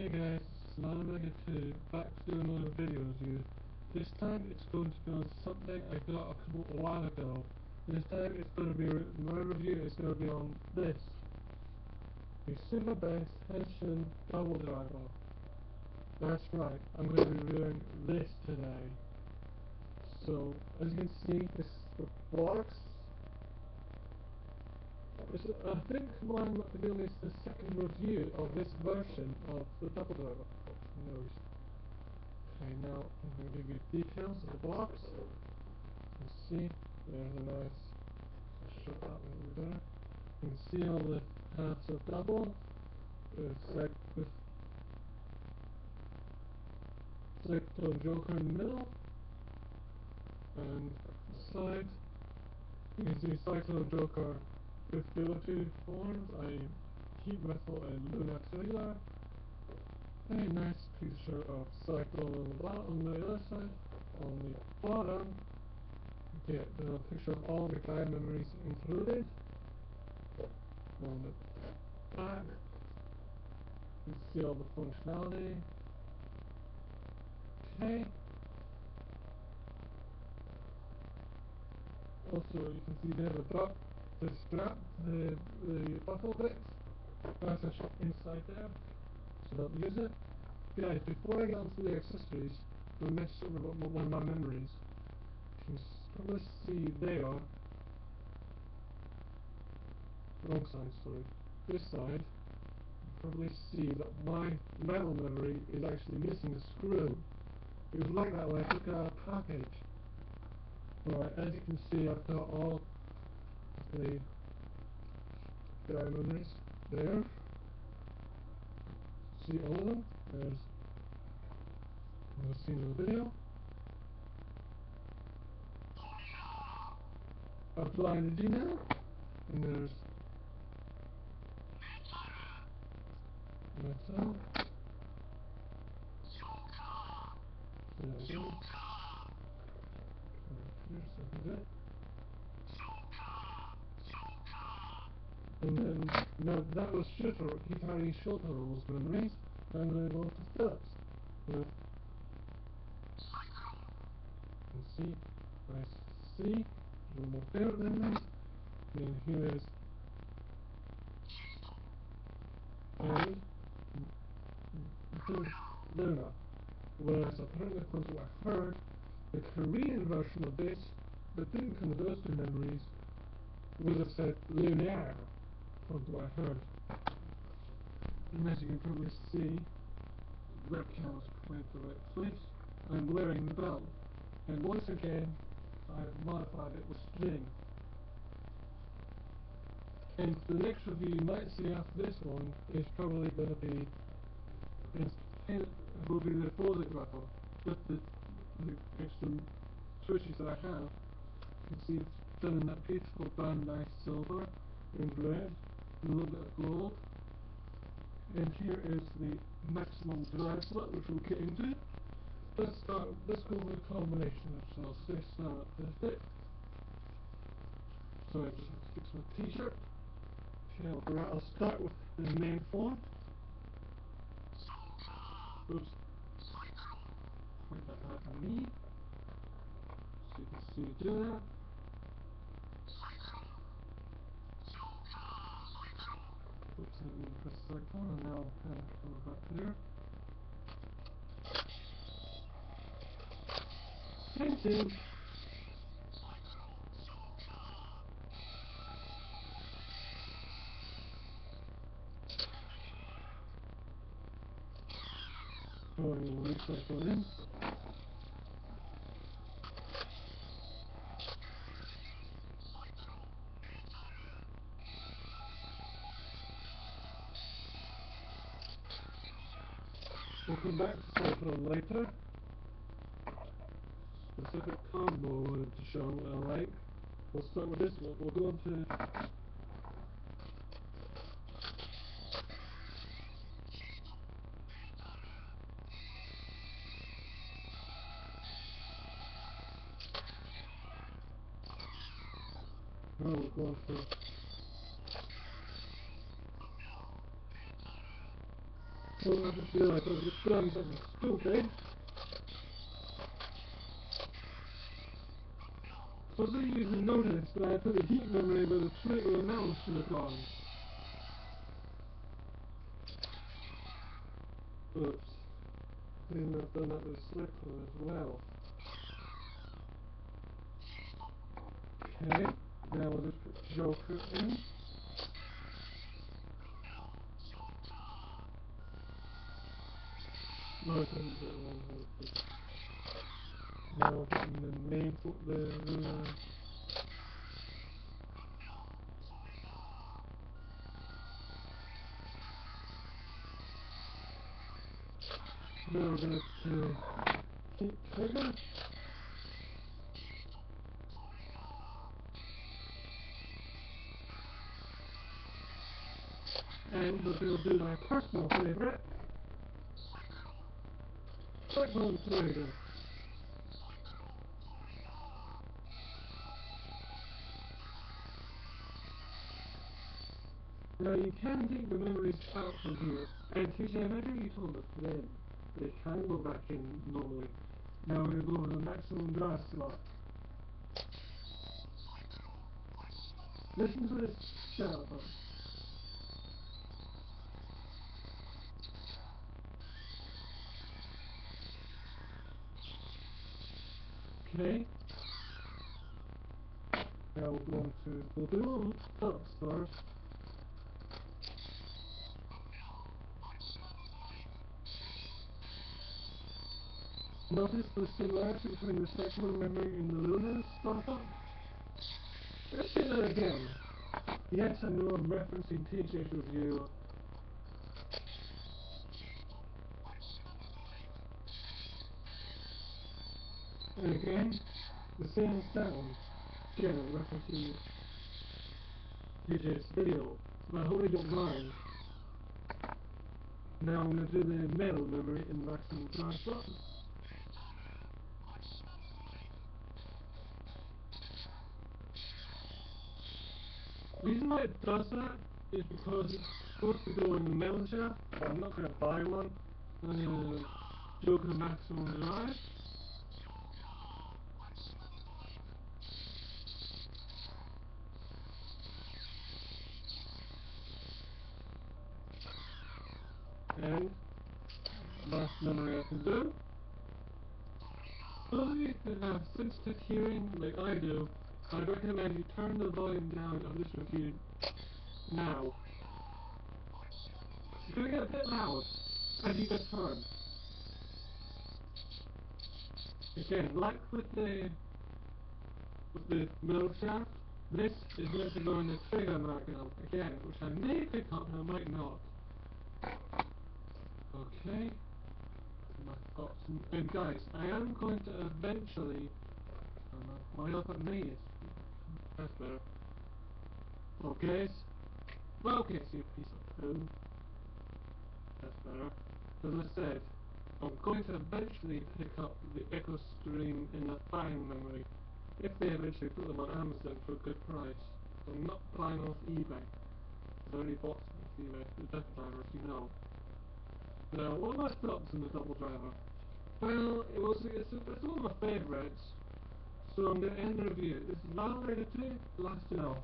Hey guys, it's Managa2, back to do another video review. This time it's going to be on something I got a while ago. This time it's going to be, my review is going to be on this. The Super Base Henshin Double Driver. That's right, I'm going to be reviewing this today. So, as you can see, this is the box. I think mine really is the second review of this version of the Double Driver. Okay, now I'm going to give you details of the box. You can see there's a nice, I'll show that one over there. You can see all the halves of double. It's like with Cyclone Joker in the middle, and the side you can see Cyclone Joker with the other two forms, Heat Metal and Luna Cellular. A nice picture of Cyclone on the other side. On the bottom, you get the picture of all the Gaia memories included. On the back, you see all the functionality. Okay. Also, you can see there's a dot to strap the buckle bit. That's a shot inside there, so don't use it. Guys, before I get onto the accessories, I'll mention about one of my memories. You can probably see there, wrong side, sorry, this side, you can probably see that my metal memory is actually missing a screw. It was like that when I took it out of the package. Right, as you can see, I've got all the memories there. See all of them? There's seen in the video. I've blinded you now, and there's metal. There we go. Here's something good. And then, now that was Hikari Shotaro's memories. I'm going to go to Phillips. With, you can see, I see, one of my favorite memories. And here is Luna. Whereas apparently, according to what I heard, the Korean version of this that didn't come with those two memories would have said Lunaire, according to what I heard. And as you can probably see, the webcam is pointed to the right place. I'm wearing the belt, and once again, I've modified it with string. And the next review you might see after this one is probably going to be will be the deposit wrapper with the extra switches that I have. You can see it's done in that beautiful Bandai silver and red, a little bit of gold. And here is the maximum drive slot, which we'll get into. Let's go with a combination of, so I'll say start with it. So I just have to fix my t-shirt. Okay, I'll start with the main form. Oops. Point that back on me. So you can see me do that. Oops, I didn't press select on, and now come back there. Painting! Going to recycle in. We'll come back to Cyclone later. Specific combo I wanted to show what I like. We'll start with this one. We'll go into we'll go into Well, I just realised I was just done something stupid. So I didn't even notice that I put the heat memory where the slit of the mouse should have gone. Oops. I didn't have done that with Slickler as well. Okay, now we'll just put Joker in. No, I couldn't put it on. Now we're putting the main now we're gonna keep trigger. And we'll do my personal favorite. Cyclone Trigger. Now you can take the memories out from here, and TJ, imagine you told us then that it can go back in normally. Now we're going to go to the maximum drive slot. Listen to this shout. Okay. Now we're going to fulfill up first. Notice the similarity between the sexual memory and the lunar startup? Let's do that again. Yes, I know I'm referencing TJ's review. And again, the same sound. Again, I'm referencing TJ's video. I hope you don't mind. Now I'm going to do the metal memory in maximum drive. The reason why it does that is because it's supposed to go in the metal shaft. I'm not going to buy one. I'm going to go to the maximum drive. And last memory I can do. Those of you that have sensitive hearing like I do, I'd recommend you turn the volume down of this review now. It's going to get a bit loud as you get turned. Again, like with the middle shaft, this is meant to go in the trigger marker again, which I may pick up and I might not. Okay. My thoughts. And guys, I am going to eventually. Why look at me? That's better. Okay. Well, okay, see a piece of poo. That's better. As I said, I'm going to eventually pick up the Echo Stream in the fine memory, if they eventually put them on Amazon for a good price. So I'm not buying off eBay. I already bought some off eBay, the Death Driver, as you know. Now, what are my thoughts on the Double Driver? Well, it's one of my favourites, so I'm going to end the review. This is Valorant 2, last enough.